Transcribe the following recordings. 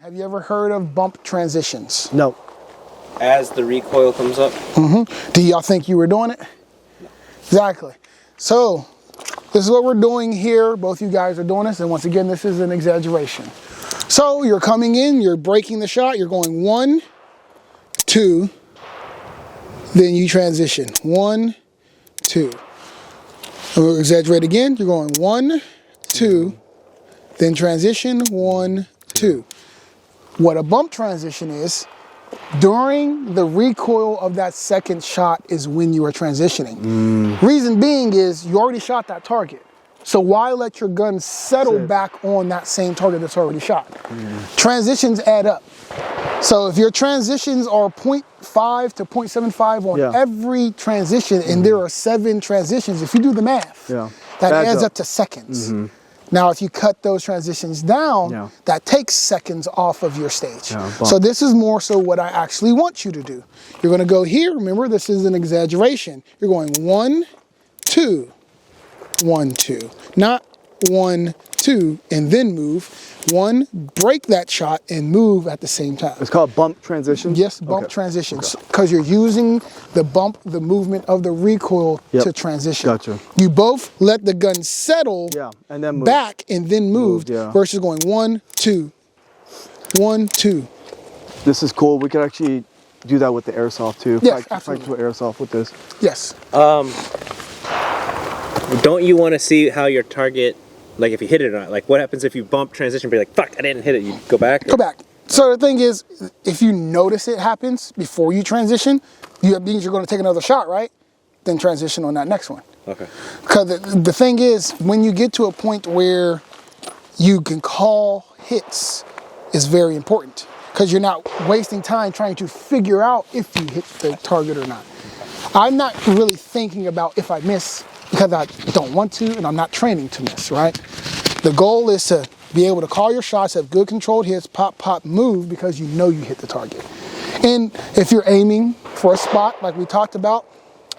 Have you ever heard of bump transitions? No. As the recoil comes up? Do y'all think you were doing it? No. Exactly. So this is what we're doing here. Both you guys are doing this, and once again, this is an exaggeration. So you're coming in, you're breaking the shot, you're going 1, 2, then you transition. 1, 2. We'll exaggerate again. You're going 1, 2, then transition, 1, 2. What a bump transition is, during the recoil of that second shot is when you are transitioning. Reason being is you already shot that target. So why let your gun settle back on that same target that's already shot? Transitions add up. So if your transitions are 0.5 to 0.75 on every transition, and there are 7 transitions, if you do the math, that adds up to seconds. Now, if you cut those transitions down, that takes seconds off of your stage. So this is more so what I actually want you to do. You're going to go here. Remember, this is an exaggeration. You're going 1, 2, 1, 2. Not 1, 2, and then move. 1, break that shot and move at the same time. It's called bump transition? Yes, bump transitions. Because you're using the bump, the movement of the recoil to transition. Gotcha. You both let the gun settle and then move. back and then move versus going 1, 2, 1, 2. This is cool. We could actually do that with the airsoft too. Yes, practice with airsoft with this. Yes. Don't you want to see how your target, like if you hit it or not? Like what happens if you bump transition, be like, fuck, I didn't hit it. You go back? Go back. So the thing is, if you notice it happens before you transition, that means you're going to take another shot, right? Then transition on that next one. Okay. Because the thing is, when you get to a point where you can call hits, is very important. Because you're not wasting time trying to figure out if you hit the target or not. I'm not really thinking about if I miss because I don't want to, and I'm not training to miss, right? The goal is to be able to call your shots, have good controlled hits, pop, pop, move, because you know you hit the target. And if you're aiming for a spot, like we talked about,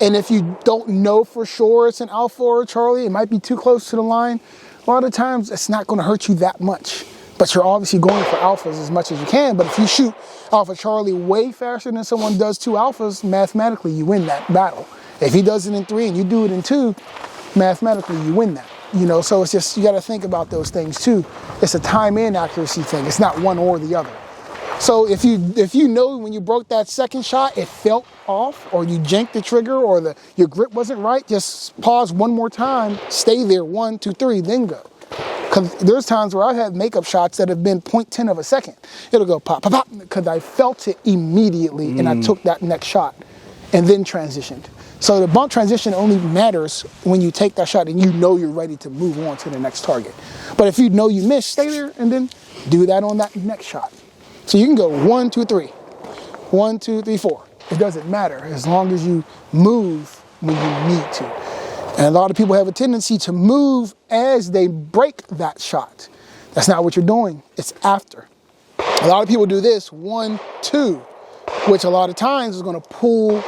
and if you don't know for sure it's an Alpha or a Charlie, it might be too close to the line, a lot of times it's not going to hurt you that much. But you're obviously going for alphas as much as you can. But if you shoot Alpha Charlie way faster than someone does 2 alphas, mathematically you win that battle. If he does it in 3 and you do it in 2, mathematically you win that. You know, so it's just, you got to think about those things too. It's a time and accuracy thing. It's not one or the other. So if you know when you broke that second shot, it felt off, or you janked the trigger, or your grip wasn't right, just pause one more time, stay there, 1, 2, 3, then go. Because there's times where I have makeup shots that have been 0.10 of a second. It'll go pop, pop, pop, because I felt it immediately and I took that next shot and then transitioned. So the bump transition only matters when you take that shot and you know you're ready to move on to the next target. But if you know you missed, stay there and then do that on that next shot. So you can go 1, 2, 3, 1, 2, 3, 4. It doesn't matter as long as you move when you need to. And a lot of people have a tendency to move as they break that shot. That's not what you're doing. It's after. A lot of people do this 1, 2, which a lot of times is going to pull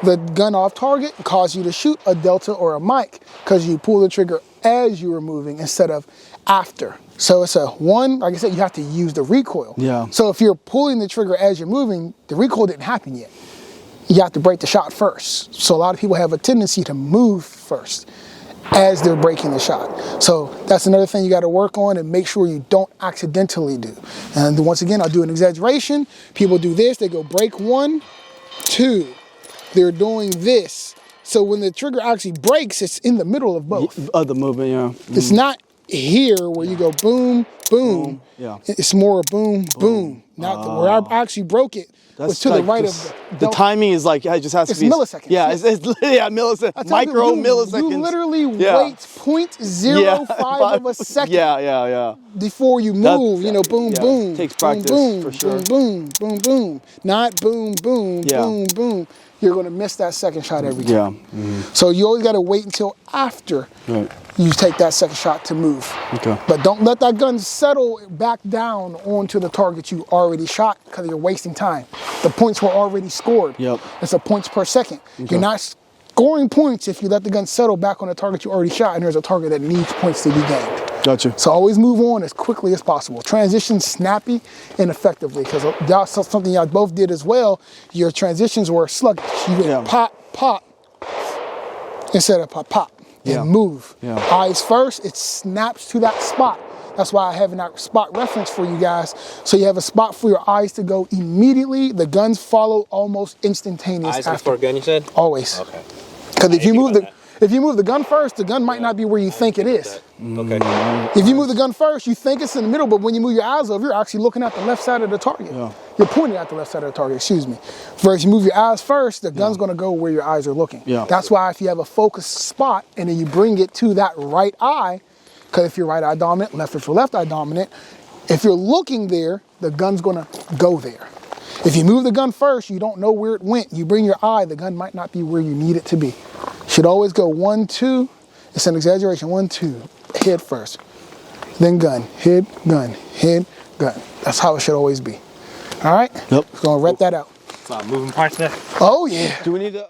the gun off target and cause you to shoot a Delta or a Mike because you pull the trigger as you were moving instead of after. So it's a 1, like I said, you have to use the recoil. Yeah. So if you're pulling the trigger as you're moving, the recoil didn't happen yet. You have to break the shot first. So a lot of people have a tendency to move first as they're breaking the shot. So that's another thing you got to work on and make sure you don't accidentally do. And once again, I'll do an exaggeration. People do this, they go break 1, 2. They're doing this. So when the trigger actually breaks, it's in the middle of both. Of the movement, yeah. It's not here where you go boom, boom. Yeah. It's more boom, boom. Not where I actually broke it. Was to the right of the timing is like, it just has to be milliseconds. Yeah, it's milliseconds, milliseconds. You literally wait 0.05 of a second. Before you move, you know, boom, boom. Takes practice, boom, for sure. Boom, boom, boom. Not boom, boom, boom, boom. You're going to miss that second shot every time. So you always got to wait until after you take that second shot to move. Okay. But don't let that gun settle back down onto the target you already shot because you're wasting time. The points were already scored. Yep. It's a points per second. You're not scoring points if you let the gun settle back on a target you already shot and there's a target that needs points to be gained. Gotcha. So always move on as quickly as possible. Transition snappy and effectively, because y'all saw something y'all both did as well. Your transitions were sluggish. You went pop, pop, instead of pop, pop, and move. Yeah. Eyes first, it snaps to that spot. That's why I have that spot reference for you guys. So you have a spot for your eyes to go immediately. The guns follow almost instantaneous. Eyes before gun, you said? Always. Okay. Because if you move the gun first, the gun might not be where you think it is. Okay. If you move the gun first, you think it's in the middle, but when you move your eyes over, you're actually looking at the left side of the target. Yeah. You're pointing at the left side of the target, excuse me. Whereas you move your eyes first, the gun's gonna go where your eyes are looking. Yeah. That's why if you have a focused spot and then you bring it to that right eye, because if you're right eye dominant, left is for left eye dominant, if you're looking there, the gun's gonna go there. If you move the gun first, you don't know where it went. You bring your eye, the gun might not be where you need it to be. Should always go 1, 2. It's an exaggeration. 1, 2. Head first. Then gun. Head, gun. Head, gun. That's how it should always be. All right? Yep. We're going to rep that out. Moving parts there. Oh, yeah. Do we need to...